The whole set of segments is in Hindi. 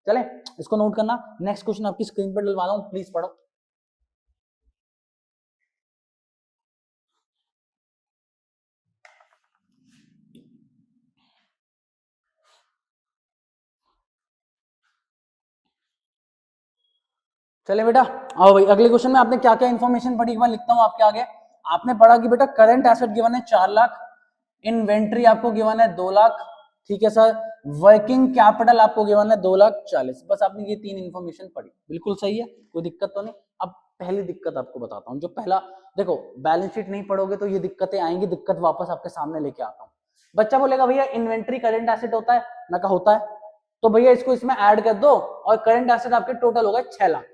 चले इसको नोट करना। नेक्स्ट क्वेश्चन आपकी स्क्रीन पर डलवा रहा हूं, प्लीज पढ़ो। चले बेटा आओ भाई, अगले क्वेश्चन में आपने क्या क्या इन्फॉर्मेशन पढ़ी, एक बार लिखता हूं आपके आगे। आपने पढ़ा कि बेटा करंट एसेट गिवन है 4 लाख, इन्वेंट्री आपको गिवन है 2 लाख, ठीक है सर, वर्किंग कैपिटल आपको गिवन है 2,40,000। बस आपने ये 3 इन्फॉर्मेशन पढ़ी, बिल्कुल सही है, कोई दिक्कत तो नहीं। अब पहली दिक्कत आपको बताता हूँ, जो पहला देखो बैलेंस शीट नहीं पढ़ोगे तो ये दिक्कतें आएंगी, दिक्कत वापस आपके सामने लेके आता हूँ। बच्चा बोलेगा भैया इन्वेंट्री करंट एसेट होता है, मैं कहा होता है, तो भैया इसको इसमें ऐड कर दो और करंट एसेट आपके टोटल हो गए 6 लाख।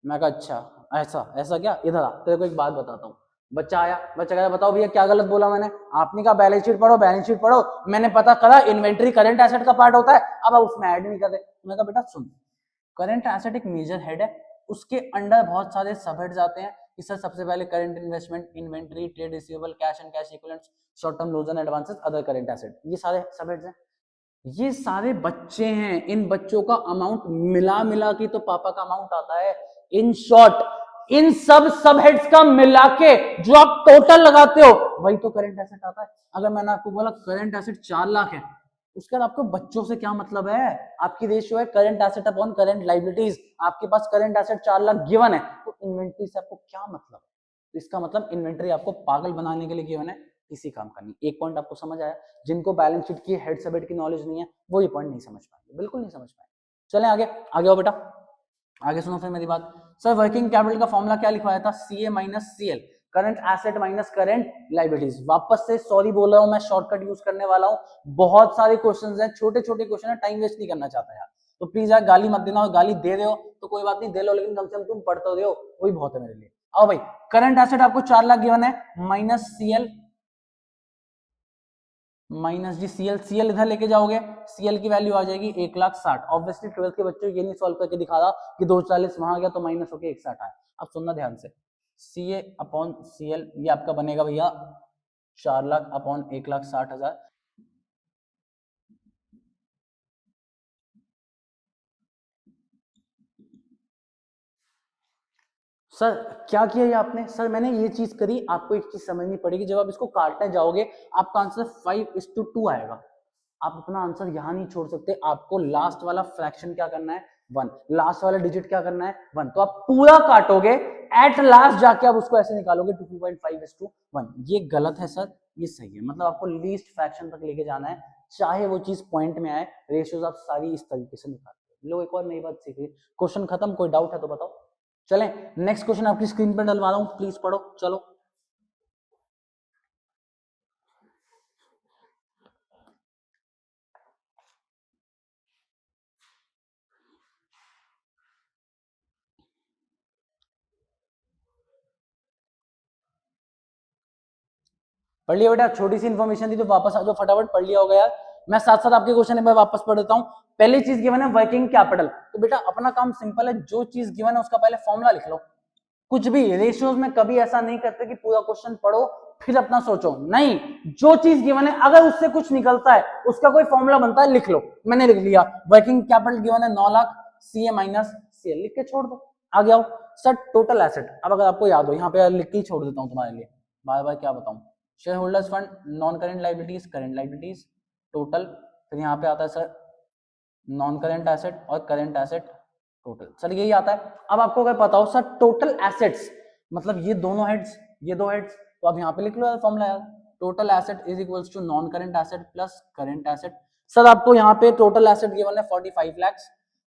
मैं कहा अच्छा ऐसा ऐसा क्या, इधर आ तेरे को एक बात बताता हूँ। बच्चा आया, बच्चा कह बताओ भैया क्या गलत बोला मैंने, आपने कहा बैलेंस शीट पढ़ो, बैलेंस शीट पढ़ो, मैंने पता करा इन्वेंट्री करंट एसेट का पार्ट होता है, अब आप उसमें ऐड नहीं कर रहे। मैं कहा बेटा सुन, करंट एसेट एक मेजर हेड है, उसके अंडर बहुत सारे सब हेड्स आते हैं कि सर सबसे पहले current investment, inventory, trade receivable, cash and cash equivalents, short term loans and advances, other current asset, ये सारे सब हेड्स हैं। ये सारे बच्चे हैं, इन बच्चों का अमाउंट मिला मिला के तो पापा का अमाउंट आता है। इन शॉर्ट इन सब हेड्स का मिला के जो आप टोटल लगाते हो वही तो करंट एसेट आता है। अगर मैंने आपको बोला करंट एसेट 4 लाख है, उसके बाद आपको बच्चों से क्या मतलब है, आपकी रेशियो है current asset upon current liabilities, आपके पास करंट एसेट 4 लाख गिवन है, तो इन्वेंट्री से आपको क्या मतलब है? तो इसका मतलब इन्वेंट्री आपको पागल बनाने के लिए गिवन है, इसी काम करनी। एक पॉइंट आपको समझ आया, जिनको बैलेंस शीट की हेड सब हेड की नॉलेज नहीं है वो ये पॉइंट नहीं समझ पाएंगे, बिल्कुल नहीं समझ पाएंगे। चलें आगे, आगे आओ बेटा, आगे सुनो फिर मेरी बात। सर वर्किंग कैपिटल का फॉर्मूला क्या लिखवाया था, CA minus CL, current asset minus current liabilities. वापस से सॉरी बोल रहा हूं, मैं शॉर्टकट यूज करने वाला हूं, बहुत सारे क्वेश्चंस हैं, छोटे छोटे क्वेश्चन है, टाइम वेस्ट नहीं करना चाहता यार, तो प्लीज यार गाली मत देना, और गाली दे रहे हो तो कोई बात नहीं दे लो, लेकिन कम से कम तुम पढ़ तो रहे हो, वही बहुत है मेरे लिए। आओ भाई, करंट एसेट आपको 4 लाख गिवन है, माइनस CL, माइनस जी CL इधर लेके जाओगे, CL की वैल्यू आ जाएगी 1,60,000। ऑब्वियसली 12th के बच्चों ये नहीं सॉल्व करके दिखा रहा कि 240 वहां गया तो माइनस होके 160 आया। अब सुनना ध्यान से, CA अपॉन CL ये आपका बनेगा भैया 4 लाख अपॉन 1,60,000। सर क्या किया ये आपने, सर मैंने ये चीज करी, आपको एक चीज समझनी पड़ेगी, जब आप इसको काटने जाओगे आपका आंसर 5:2 आएगा। आप अपना आंसर यहां नहीं छोड़ सकते, आपको लास्ट वाला फ्रैक्शन क्या करना है 1, लास्ट वाला डिजिट क्या करना है 1, तो आप पूरा काटोगे, एट लास्ट जाके आप उसको ऐसे निकालोगे 2.5:1। ये गलत है सर, ये सही है, मतलब आपको लीस्ट फ्रैक्शन तक लेके जाना है, चाहे वो चीज पॉइंट में आए, रेशियोज आप सारी इस तरीके से निकालते लो। एक और नई बात सीखिए, क्वेश्चन खत्म, कोई डाउट है तो बताओ। चलें नेक्स्ट क्वेश्चन आपकी स्क्रीन पर डलवा रहा हूं, प्लीज पढ़ो। चलो पढ़ लिया बेटा, छोटी सी इन्फॉर्मेशन थी तो वापस आ जाओ, फटाफट पढ़ लिया होगा यार। मैं साथ साथ आपके क्वेश्चन एक बार वापस पढ़ देता हूं। पहली चीज गिवन है वर्किंग कैपिटल, तो बेटा अपना काम सिंपल है, जो चीज गिवन है उसका पहले फॉर्मूला लिख लो। कुछ भी रेशियोज में कभी ऐसा नहीं करते कि पूरा क्वेश्चन पढ़ो फिर अपना सोचो, नहीं, जो चीज गिवन है अगर उससे कुछ निकलता है उसका कोई फॉर्मूला बनता है लिख लो। मैंने लिख लिया, वर्किंग कैपिटल गिवन है 9 लाख, CA माइनस CL लिख के छोड़ दो। आगे आओ सर, टोटल एसेट, अब अगर आपको याद हो यहाँ पे लिख के ही छोड़ देता हूँ तुम्हारे लिए, बार बार क्या बताऊं। Share holders fund, non current liabilities, current liabilities, total, फिर यहाँ पे आता है सर नॉन करेंट एसेट और करेंट एसेट टोटल, सर यही आता है। अब आपको अगर पता हो सर टोटल एसेट्स मतलब ये दोनों हेड्स, ये दो हेड्स, तो आप यहाँ पे लिख लो यार फॉर्मूला यार, total asset is equals to non current asset plus current asset. Sir आपको यहाँ पे टोटल एसेट गिवन है 45 लाख,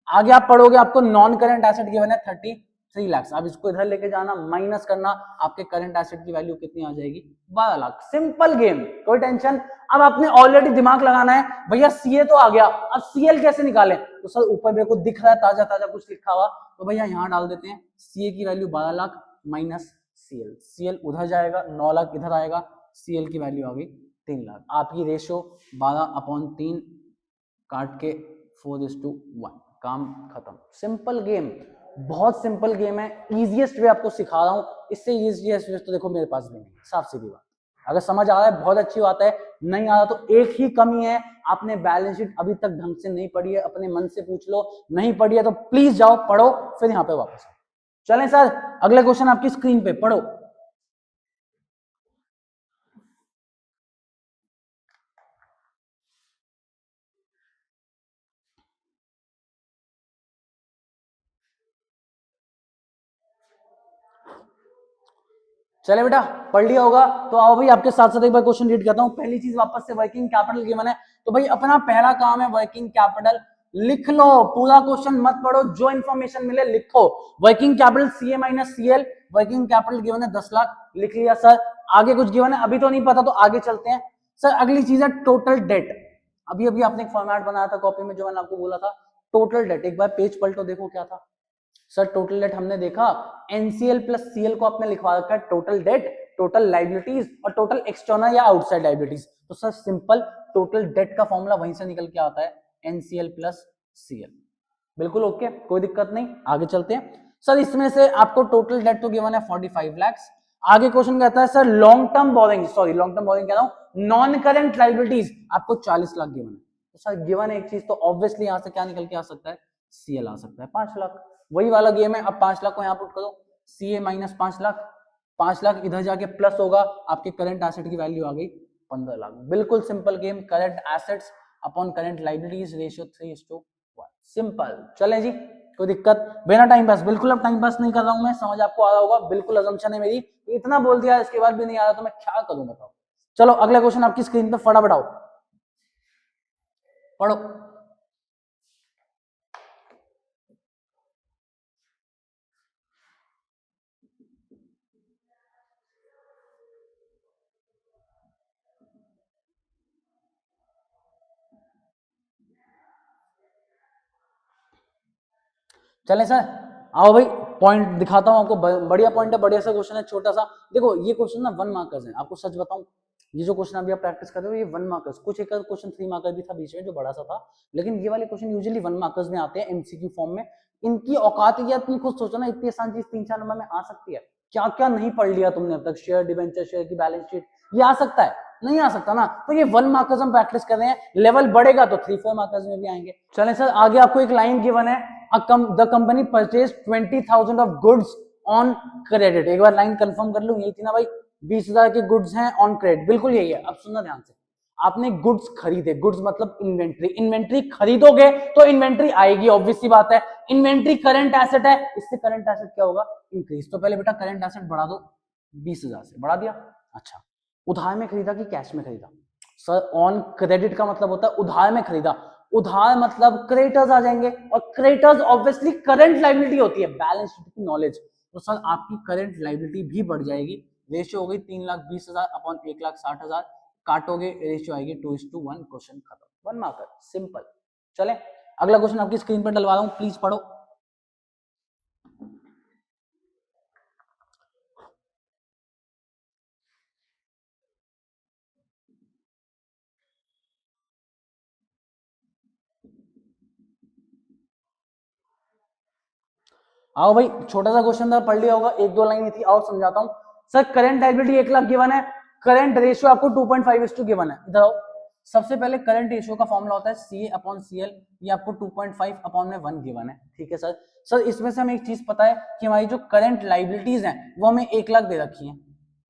आगे आप पढ़ोगे आपको नॉन करेंट एसेट गिवन है 33 लाख। अब इसको इधर लेके जाना, माइनस करना, आपके करंट एसेट की वैल्यू कितनी आ जाएगी 12 लाख। सिंपल गेम, कोई टेंशन। अब आपने ऑलरेडी दिमाग लगाना है, भैया CA तो आ गया, अब CL कैसे निकालें, तो सर ऊपर मेरे को दिख रहा है ताजा ताजा कुछ लिखा हुआ, तो भैया यहाँ डाल देते हैं CA की वैल्यू 12 लाख माइनस CL उधर जाएगा, 9 लाख इधर आएगा, CL की वैल्यू आ गई 3 लाख। आपकी रेशियो 12/3 काट के 4:1, काम खत्म। सिंपल गेम, बहुत सिंपल गेम है, इजीएस्ट वे आपको सिखा रहा हूं, इससे इजीएस्ट वे तो देखो मेरे पास भी नहीं, साफ सीधी बात। अगर समझ आ रहा है बहुत अच्छी बात है, नहीं आ रहा तो एक ही कमी है, आपने बैलेंस शीट अभी तक ढंग से नहीं पढ़ी है, अपने मन से पूछ लो, नहीं पढ़ी है तो प्लीज जाओ पढ़ो, फिर यहाँ पे वापस आओ। चलें सर, अगले क्वेश्चन आपकी स्क्रीन पे पढ़ो। चले बेटा, पढ़ लिया होगा तो आओ भाई आपके साथ साथ एक बार क्वेश्चन रीड करता हूं। पहली चीज वापस से वर्किंग कैपिटल गिवन है, तो भाई अपना पहला काम है वर्किंग कैपिटल लिख लो, पूरा क्वेश्चन मत पढ़ो, जो इन्फॉर्मेशन मिले लिखो। Working capital CA minus CL, working capital given है 10 लाख, लिख लिया सर। आगे कुछ गिवन है अभी तो नहीं पता, तो आगे चलते हैं सर। अगली चीज है टोटल डेट। अभी अभी आपने एक फॉर्मेट बनाया था कॉपी में, जो मैंने आपको बोला था टोटल डेट, एक बार पेज पलटो देखो क्या था सर। टोटल डेट हमने देखा एनसीएल प्लस सीएल को आपने लिखवा रखा है टोटल डेट, टोटल लाइबिलिटीज और टोटल एक्सटर्नल या आउटसाइड लाइबिलिटीज। तो सर सिंपल टोटल डेट का फॉर्मूला वहीं से निकल के आता है एनसीएल प्लस सीएल। बिल्कुल ओके, कोई दिक्कत नहीं, आगे चलते हैं सर। इसमें से आपको टोटल डेट तो गिवन है 45 लाख। आगे क्वेश्चन कहता है sir long term borrowing, sorry long term borrowing कह रहा हूं, नॉन करेंट लाइबिलिटीज आपको 40 लाख गिवन है। तो सर गिवन एक चीज तो ऑब्वियसली यहां से क्या निकल के आ सकता है, सीएल आ सकता है 5 लाख। वही वाला गेम है, अब 5 लाख को यहाँ पुट करो, सीए माइनस 5 लाख, 5 लाख इधर जाके प्लस होगा, आपके करंट एसेट की वैल्यू आ गई 15 लाख। बिल्कुल simple game, current assets upon current liabilities ratio 3:1, simple. चलें जी, कोई दिक्कत, बिना टाइम पास, बिल्कुल अब टाइम पास नहीं कर रहा हूं मैं, समझ आपको आ रहा होगा, बिल्कुल अजम्पशन है मेरी। इतना बोल दिया इसके बाद भी नहीं आ रहा तो मैं क्या करूं बताओ। चलो अगला क्वेश्चन आपकी स्क्रीन पे फटाफट आओ, पढ़ो। चलें सर, आओ भाई पॉइंट दिखाता हूं आपको, बढ़िया पॉइंट है, बढ़िया सा क्वेश्चन है, छोटा सा। देखो ये क्वेश्चन ना 1 मार्कर्स है, आपको सच बताऊं, ये जो क्वेश्चन अभी आप प्रैक्टिस कर रहे हो ये 1 मार्कर्स, कुछ एक क्वेश्चन 3 मार्कर भी था बीच में जो बड़ा सा था, लेकिन ये वाले क्वेश्चन यूजुअली 1 मार्कर्स में आते हैं एमसीक्यू फॉर्म में। इनकी औकात या तुम खुद सोचो ना, इतनी आसान चीज 3-4 नंबर में आ सकती है, क्या क्या नहीं पढ़ लिया तुमने अब तक, शेयर डिबेंचर, शेयर की बैलेंस शीट, ये आ सकता है, नहीं आ सकता ना। तो ये 1 मार्कर्स हम प्रैक्टिस कर रहे हैं, लेवल बढ़ेगा तो 3-4 मार्कर्स में भी आएंगे। चलें सर, आगे आपको एक लाइन गिवन है, the company purchase 20,000 of goods on credit. एक बार लाइन कंफर्म कर लूं, यही थी ना भाई, 20,000 के गुड्स हैं ऑन क्रेडिट, बिल्कुल यही है। अब सुनना ध्यान से, आपने गुड्स खरीदे, गुड्स मतलब इन्वेंट्री, इन्वेंट्री खरीदोगे तो इन्वेंट्री आएगी, ऑब्वियस सी बात है। इन्वेंट्री करंट एसेट है, इससे करंट एसेट क्या होगा, इंक्रीज। तो पहले बेटा करंट एसेट बढ़ा दो, 20,000 से बढ़ा दिया। अच्छा, उधार में खरीदा कि कैश में खरीदा, सर ऑन क्रेडिट का मतलब होता है उधार में खरीदा, उधार मतलब क्रेडिटर्स आ जाएंगे, और क्रेडिटर्स ऑब्वियसली करंट लायबिलिटी होती है, बैलेंस शीट की नॉलेज। तो सर आपकी करंट लायबिलिटी भी बढ़ जाएगी, रेशियो हो गई 3,20,000 अपॉन 1,60,000, काटोगे रेशियो आएगी 2:1, क्वेश्चन खत्म, 1 मार्कर, सिंपल। चले अगला क्वेश्चन आपकी स्क्रीन पर डलवा रहा हूं, प्लीज पढ़ो। आओ भाई, छोटा सा क्वेश्चन था, पढ़ लिया होगा, 1-2 लाइन थी, आओ समझाता हूं sir. Current liability 1 lakh given है, करंट रेशियो आपको 2.5:2 गिवन है। इधर आओ, सबसे पहले करंट रेशियो का फॉर्मूला होता है सी अपॉन सीएल, ये आपको 2.5 अपॉन में 1 गिवन है, ठीक है सर। सर इसमें से हमें एक चीज पता है कि हमारी जो करंट लायबिलिटीज हैं वो हमें 1 लाख दे रखी है,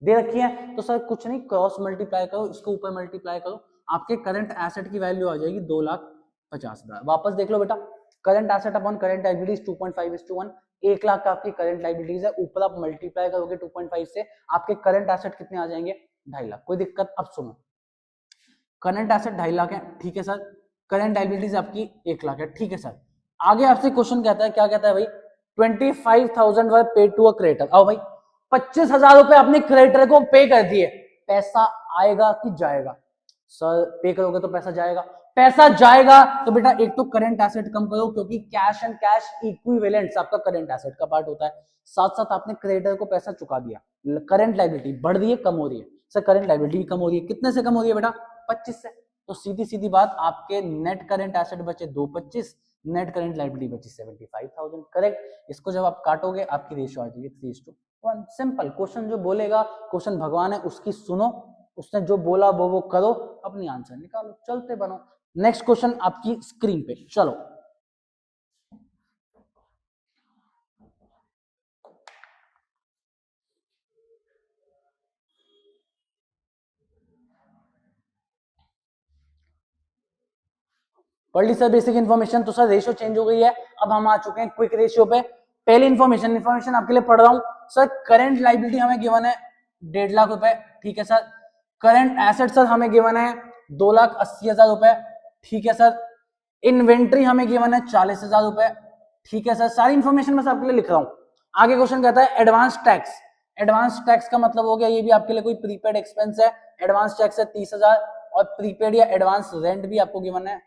दे रखी है। तो सर कुछ नहीं, क्रॉस मल्टीप्लाई करो, इसको ऊपर मल्टीप्लाई करो, आपके करंट एसेट की वैल्यू आ जाएगी 2,50,000। वापस देख लो बेटा, current asset upon current liabilities 2.5:1, 1 lakh का आपकी करंट लायबिलिटीज है, ऊपर आप मल्टीप्लाई करोगे 2.5 से, आपके करंट एसेट कितने आ जाएंगे, 2.5 लाख। कोई दिक्कत, अब सुनो, करंट एसेट 2.5 लाख है, ठीक है सर, करंट लायबिलिटीज आपकी 1 लाख है, ठीक है सर। आगे आपसे क्वेश्चन कहता है, क्या कहता है भाई, 25,000 were paid to a creditor. आओ भाई, 25,000 रुपए आपने क्रेडिटर को पे कर दिए, पैसा आएगा कि जाएगा, सर पे करोगे तो पैसा जाएगा, पैसा जाएगा तो बेटा एक तो करंट एसेट कम करो, क्योंकि कैश एंड कैश इक्विवेलेंट्स आपका करंट एसेट का पार्ट होता है, साथ साथ आपने क्रेडिटर को पैसा चुका दिया, करंट लायबिलिटी बढ़ रही है कम हो रही है, सर करंट लायबिलिटी कम हो रही है, कितने से कम हो रही है बेटा, 25 से। तो सीधी सीधी बात, आपके नेट करंट एसेट बचे 225, नेट करंट लायबिलिटी बची 75,000, करेक्ट। इसको जब आप काटोगे आपकी रेशियो आ जाएगी 3:1, सिंपल। क्वेश्चन जो बोलेगा, क्वेश्चन भगवान है उसकी सुनो, उसने जो बोला वो करो, अपनी आंसर निकालो, चलते बनो। नेक्स्ट क्वेश्चन आपकी स्क्रीन पे, चलो। पढ़ ली सर बेसिक इन्फॉर्मेशन, तो सर रेशियो चेंज हो गई है, अब हम आ चुके हैं क्विक रेशियो पे। पहली इन्फॉर्मेशन आपके लिए पढ़ रहा हूं सर। करंट लाइबिलिटी हमें गिवन है 1.5 लाख रुपए, ठीक है सर। करंट एसेट सर हमें गिवन है 2,80,000 रुपए, ठीक है सर। इन्वेंट्री हमें गिवन है 40,000 रुपए, ठीक है सर। सारी इन्फॉर्मेशन मैं आपके लिए लिख रहा हूं। आगे क्वेश्चन कहता है एडवांस टैक्स। एडवांस टैक्स का मतलब हो गया, ये भी आपके लिए कोई प्रीपेड एक्सपेंस है। एडवांस टैक्स है 30,000, और प्रीपेड या एडवांस रेंट भी आपको गिवन है।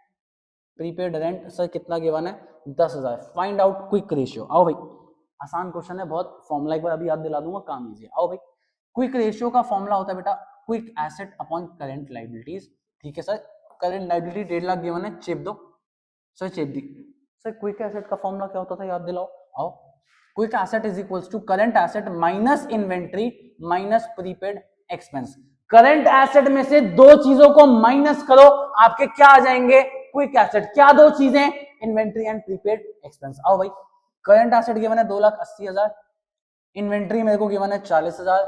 प्रीपेड रेंट सर कितना गिवन है 10,000। Find out quick ratio. आओ भाई, आसान क्वेश्चन है बहुत, फॉर्मूला एक बार अभी याद दिला दूंगा, काम इजी। आओ भाई, क्विक रेशियो का फॉर्मूला होता है बेटा quick asset upon current liabilities, ठीक है sir. Current liability 1.5 lakh given है, चेप दो सर, चेप दी सर। क्विक एसेट का फॉर्मूला क्या होता था, याद दिलाओ। आओ, quick asset is equals to current asset minus inventory minus prepaid expense. Current asset में से दो चीजों को माइनस करो, आपके क्या आ जाएंगे क्विक एसेट। क्या दो चीजें, इन्वेंट्री एंड प्रीपेड एक्सपेंस। आओ भाई, करंट एसेट गिवन है 2,80,000, इन्वेंट्री मेरे को गिवन है 40,000,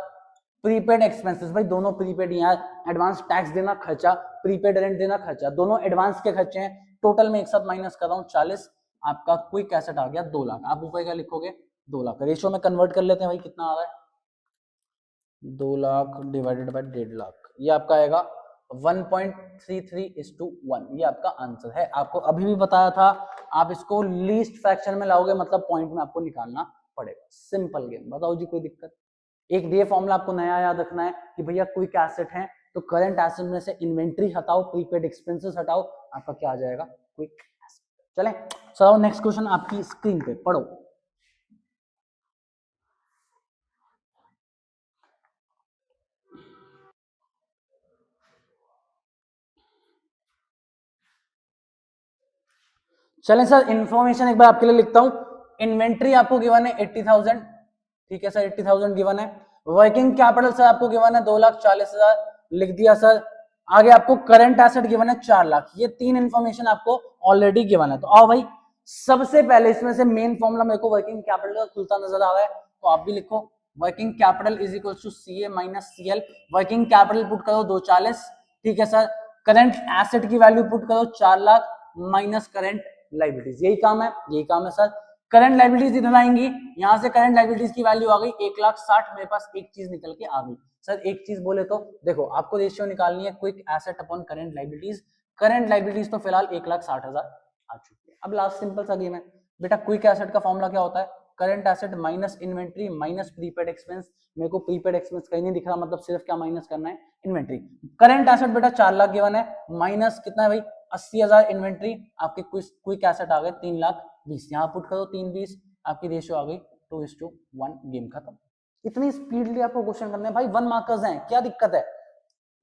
प्रीपेड एक्सपेंसेस भाई दोनों प्रीपेड, यहाँ एडवांस टैक्स देना खर्चा, प्रीपेड रेंट देना खर्चा, दोनों एडवांस के खर्चे हैं। टोटल में एक साथ माइनस कर रहा हूँ 40, आपका क्विक एसेट आ गया 2 लाख। आप ऊपर क्या लिखोगे 2 लाख। रेशियो में कन्वर्ट कर लेते हैं भाई, कितना आ रहा है 2 लाख डिवाइडेड बाय 1.5 लाख, ये आपका आएगा 1.33:1। ये आपका आंसर है। आपको अभी भी बताया था, आप इसको लीस्ट फ्रैक्शन में लाओगे, मतलब पॉइंट में आपको निकालना पड़ेगा। Simple game. बताओ जी, कोई दिक्कत? एक ये फॉर्मूला आपको नया याद रखना है कि भैया क्विक एसेट है तो करंट एसेट में से इन्वेंट्री हटाओ, प्रीपेड एक्सपेंसेस हटाओ, आपका क्या आ जाएगा क्विक एसेट। चलें चलो, नेक्स्ट क्वेश्चन आपकी स्क्रीन पे पढ़ो। चलें सर, इंफॉर्मेशन एक बार आपके लिए लिखता हूं। इन्वेंट्री आपको गिवन है 80,000, ठीक है सर, 80,000 गिवन है। वर्किंग कैपिटल सर आपको गिवन है 2,40,000, लिख दिया सर। आगे आपको करंट एसेट गिवन है 4 लाख। ये तीन इंफॉर्मेशन आपको ऑलरेडी गिवन है। तो आओ भाई, सबसे पहले इसमें से मेन फॉर्मूला मेरे को वर्किंग कैपिटल का खुलता नजर आ रहा है, तो आप भी लिखो working capital is equal to CA minus CL। Working capital put करो 240, ठीक है सर। करंट एसेट की वैल्यू पुट करो 4 लाख माइनस करंट लाइबिलिटीज। यही काम है, यही काम है सर। करंट लाइबिलिटीज इधर आएंगी, यहां से करंट लाइबिलिटीज की वैल्यू आ गई 1,60,000। मेरे पास एक चीज निकल के आ गई सर। एक चीज बोले तो देखो, आपको रेशियो निकालनी है quick asset upon current liabilities. Current liabilities तो फिलहाल 1,60,000 आ चुकी है। अब लास्ट सिंपल सा गेम है बेटा। क्विक एसेट का फॉर्मूला क्या होता है, current asset minus inventory minus prepaid expense. मेरे को प्रीपेड एक्सपेंस कहीं नहीं दिख रहा, मतलब सिर्फ क्या माइनस करना है, इन्वेंट्री। करंट एसेट बेटा 4 लाख गिवन है, माइनस कितना है भाई 80,000 इन्वेंट्री। आपके क्विक एसेट आ गए 3,20,000। यहाँ पुट करो 3,20, आपकी रेशियो आ गई 2:1। गेम खत्म। इतनी स्पीडली आपको क्वेश्चन करने हैं भाई, 1 मार्कर्स हैं, क्या दिक्कत है?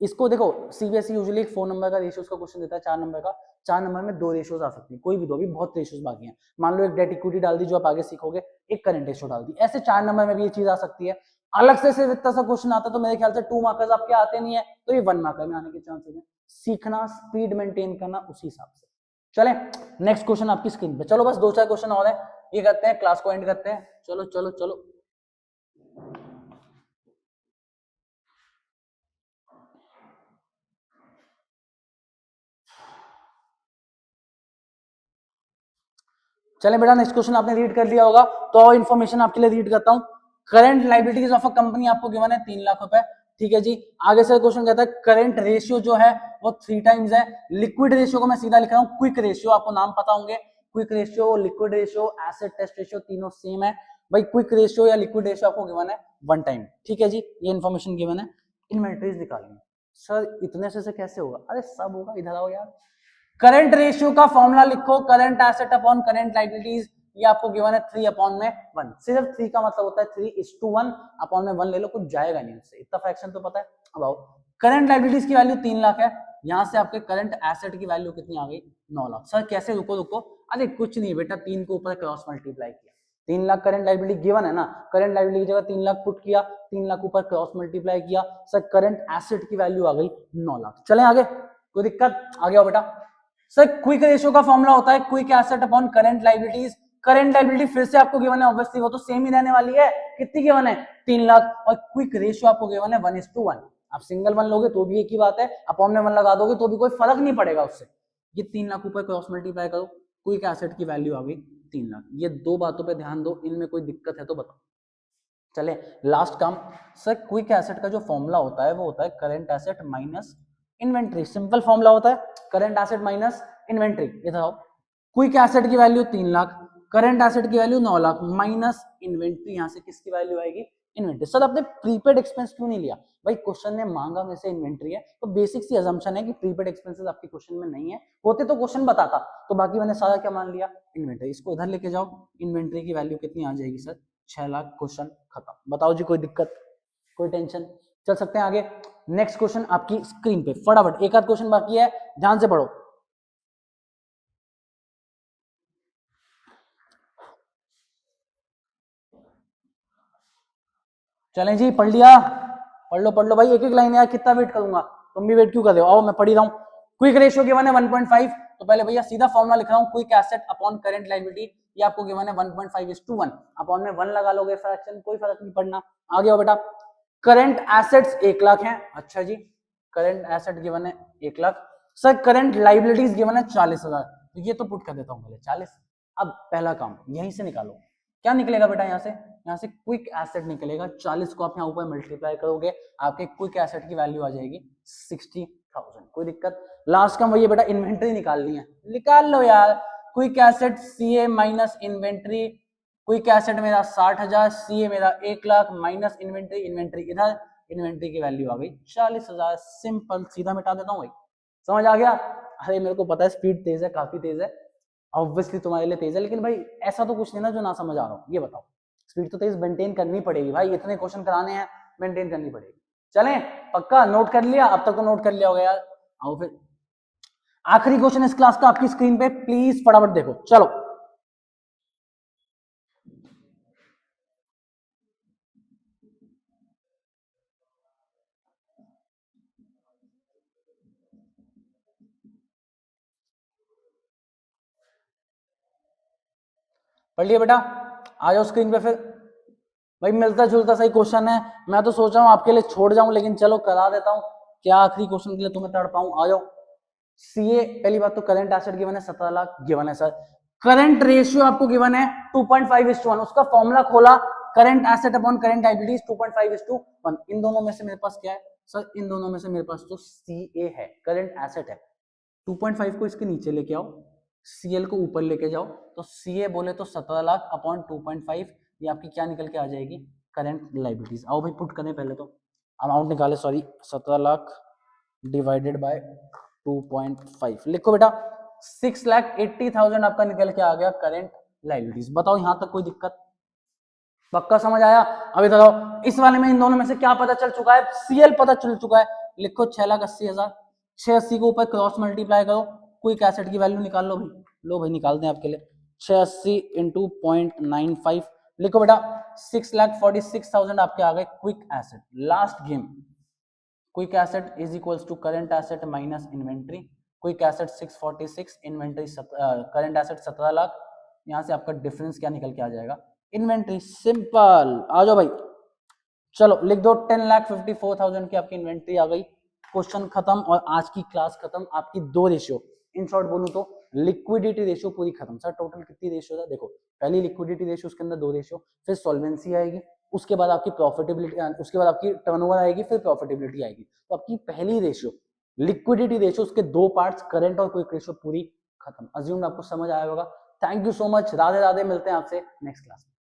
इसको देखो, सीबीएसई यूजुअली 4 नंबर का रेशियोज का क्वेश्चन देता है, 4 नंबर का। 4 नंबर में 2 रेशियोज आ सकती है, कोई भी दो, अभी बहुत रेशियोज बाकी हैं। मान लो एक डेट इक्विटी डाल दी जो आप आगे सीखोगे, एक करंट रेशियो डाल दी, ऐसे 4 नंबर में भी ये चीज आ सकती है। अलग से सिर्फ इतना सा क्वेश्चन आता तो मेरे ख्याल से 2 मार्कर्स आपके आते नहीं है, तो ये 1 मार्कर में आने के चांसेस है। सीखना, स्पीड मेंटेन करना उसी हिसाब से। चले नेक्स्ट क्वेश्चन आपकी स्क्रीन पे। चलो बस 2-4 क्वेश्चन और है, ये करते हैं, क्लास को एंड करते हैं। चलो चलो चलो। चले बेटा, नेक्स्ट क्वेश्चन आपने रीड कर लिया होगा, तो और इन्फॉर्मेशन आपके लिए रीड करता हूं। Current liabilities of a company आपको गिवन है 3 लाख रुपए, ठीक है जी। आगे से क्वेश्चन कहता है करंट रेशियो जो है वो 3 टाइम्स है। लिक्विड रेशियो को मैं सीधा लिख रहा हूं क्विक रेशियो, आपको नाम पता होंगे। Quick ratio, liquid ratio, acid test ratio, तीनों सेम है भाई। क्विक रेशियो या लिक्विड रेशियो आपको गिवन है 1 टाइम, ठीक है जी। ये इन्फॉर्मेशन गिवन है। इन्वेंटरीज निकालेंगे सर, इतने से कैसे होगा? अरे सब होगा, इधर आओ यार। करंट रेशियो का फॉर्मूला लिखो, current asset upon current liabilities. ये आपको गिवन है 3/1। सिर्फ 3 का मतलब होता है 3:1, अपॉन में 1 ले लो, कुछ जाएगा नहीं उससे, इतना फ्रैक्शन तो पता है। अब आओ, करंट लाइबिलिटीज की वैल्यू 3 लाख है, यहां से आपके करंट एसेट की वैल्यू कितनी आ गई 9 लाख। सर कैसे? रुको रुको, अरे कुछ नहीं बेटा, 3 को ऊपर क्रॉस मल्टीप्लाई किया, 3 लाख करंट लायबिलिटी गिवन है ना, करंट लायबिलिटी की जगह 3 लाख पुट किया, 3 लाख ऊपर क्रॉस मल्टीप्लाई किया, सर करंट एसेट की वैल्यू आ गई 9 लाख। चले आगे, कोई दिक्कत? आगे आओ बेटा। सर क्विक रेशियो का फॉर्मूला होता है quick asset upon current liabilities. Current liability फिर से आपको गिवन है, ऑब्वियसली वो तो सेम ही रहने वाली है। कितनी गिवन है? 3 लाख। और क्विक रेशियो आपको गिवन है 1:1। आप सिंगल 1 लोगे तो भी एक ही बात है, अपॉन में 1 लगा दोगे तो भी कोई फर्क नहीं पड़ेगा उससे। ये 3 लाख ऊपर क्रॉस मल्टीप्लाई करो, क्विक एसेट की वैल्यू आ गई 3 लाख। ये दो बातों पे ध्यान दो, इनमें कोई दिक्कत है तो बताओ। चले लास्ट काम। सर क्विक एसेट का जो फॉर्मूला होता है वो होता है current asset minus inventory. Simple formula होता है करंट एसेट माइनस इन्वेंट्री। ये था क्विक एसेट की वैल्यू 3 लाख, करंट एसेट की वैल्यू 9 लाख, माइनस इन्वेंट्री। यहां से किसकी वैल्यू आएगी? इन्वेंट्री। सर आपने प्रीपेड एक्सपेंस क्यों नहीं लिया? भाई क्वेश्चन ने मांगा में से इन्वेंट्री है, तो बेसिक सी अजम्पशन है कि प्रीपेड एक्सपेंसेस आपके क्वेश्चन में नहीं है, होते तो क्वेश्चन बताता, तो बाकी मैंने सारा क्या मान लिया? इन्वेंट्री। इसको इधर लेके जाओ, इन्वेंट्री की वैल्यू कितनी आ जाएगी सर? 6 लाख। क्वेश्चन खत्म। बताओ जी, कोई दिक्कत, कोई टेंशन? चल सकते हैं आगे। नेक्स्ट क्वेश्चन आपकी स्क्रीन पे, फटाफट एक आध क्वेश्चन बाकी है, ध्यान से पढ़ो। चलें जी, पढ़ लिया? पढ़ लो भाई, एक एक लाइन यार, कितना वेट करूंगा? तुम भी वेट क्यों कर रहे हो? आओ मैं पढ़ ही रहा हूँ। क्विक रेशियो गिवन है 1.5, तो पहले भैया सीधा फॉर्मूला लिख रहा हूँ, quick asset upon current liability. ये आपको गिवन है 1.5:1, अपॉन में 1 लगा लोगे, फ्रैक्शन कोई फर्क नहीं पड़ना। आगे आओ बेटा। करंट एसेट्स 1 लाख हैं, अच्छा जी, करंट एसेट गिवन है 1 lakh. Sir current liabilities given है 40,000, तो ये तो पुट कर देता हूँ पहले 40। अब पहला काम यहीं से निकालो, क्या निकलेगा बेटा? यहाँ से क्विक एसेट निकलेगा। 40 को आप यहाँ ऊपर मल्टीप्लाई करोगे, आपके क्विक एसेट की वैल्यू आ जाएगी 60,000। कोई दिक्कत? लास्ट का वही बेटा, इन्वेंट्री निकालनी है, निकाल लो यार। Quick asset CA minus inventory. Quick asset मेरा 60,000, सीए मेरा 1 लाख, माइनस इन्वेंट्री, इन्वेंट्री इधर, इन्वेंट्री की वैल्यू आ गई 40,000। सिंपल, सीधा मिटा देता हूँ भाई। समझ आ गया? अरे मेरे को पता है स्पीड तेज है, काफी तेज है, ऑब्वियसली तुम्हारे लिए तेज है, लेकिन भाई ऐसा तो कुछ नहीं ना जो ना समझ आ रहा हूँ। ये बताओ, स्पीड तो तेज मेंटेन करनी पड़ेगी भाई, इतने क्वेश्चन कराने हैं, मेंटेन करनी पड़ेगी। चलें, पक्का नोट कर लिया? अब तक तो नोट कर लिया होगा यार। आओ फिर आखिरी क्वेश्चन इस क्लास का आपकी स्क्रीन पे, प्लीज फटाफट देखो। चलो पढ़ लिया बेटा? आ जाओ स्क्रीन पे फिर। भाई मिलता जुलता सही क्वेश्चन है, मैं तो सोच रहा हूँ आपके लिए छोड़ जाऊं, लेकिन चलो करा देता हूँ, क्या आखिरी क्वेश्चन के लिए तुम्हें तड़ पाऊं। आ जाओ। सीए, पहली बात तो करंट एसेट गिवन है 17 लाख गिवन है सर। करंट रेशियो आपको गिवन है 2.5:1, उसका फॉर्मूला खोला, current asset upon current liabilities 2.5:1। इन दोनों में से मेरे पास क्या है सर? इन दोनों में से मेरे पास तो सीए है, करंट एसेट है। 2.5 को इसके नीचे लेके आओ, सीएल को ऊपर लेके जाओ, तो सीए बोले तो 17 लाख अपॉन 2.5, ये आपकी क्या निकल के आ जाएगी? Current liabilities. आओ भाई पुट करें पहले तो, अमाउंट निकाले, सॉरी, 17 लाख डिवाइडेड बाय 2.5। लिखो बेटा, 6,80,000 आपका निकल के आ गया करंट लायबिलिटीज। बताओ यहां तक कोई दिक्कत? पक्का समझ आया? अभी बताओ इस वाले में इन दोनों में से क्या पता चल चुका है? सीएल पता चल चुका है। लिखो 6,80,000, 680 को ऊपर क्रॉस मल्टीप्लाई करो, क्विक एसेट की वैल्यू निकाल लो भाई। लो भाई निकाल दें आपके लिए, 680 इंटू 0.95। लिखो बेटा 6,46,000 आपके आ गए quick asset. Last game, quick asset is equals to current asset minus inventory. Quick asset 646, inventory current asset 17 lakh. यहां से आपका डिफरेंस क्या निकल के आ जाएगा? इन्वेंट्री। सिंपल, आ जाओ भाई, चलो लिख दो 10,54,000 की आपकी इन्वेंट्री आ गई। क्वेश्चन खत्म और आज की क्लास खत्म। आपकी 2 रेशियो, इन शॉर्ट बोलूं तो लिक्विडिटी रेशियो पूरी खत्म। सर टोटल कितनी रेशियो था? देखो, पहली लिक्विडिटी रेशियो, उसके अंदर 2 रेशियो, फिर सॉल्वेंसी आएगी, उसके बाद आपकी प्रॉफिटेबिलिटी, उसके बाद आपकी टर्नओवर आएगी, फिर प्रॉफिटेबिलिटी आएगी। तो आपकी पहली रेशियो लिक्विडिटी रेशियो, उसके 2 पार्ट्स, करंट और क्विक रेशियो, पूरी खत्म। अज्यूम आपको समझ आया होगा। Thank you so much, Radhe Radhe, मिलते हैं आपसे नेक्स्ट क्लास में।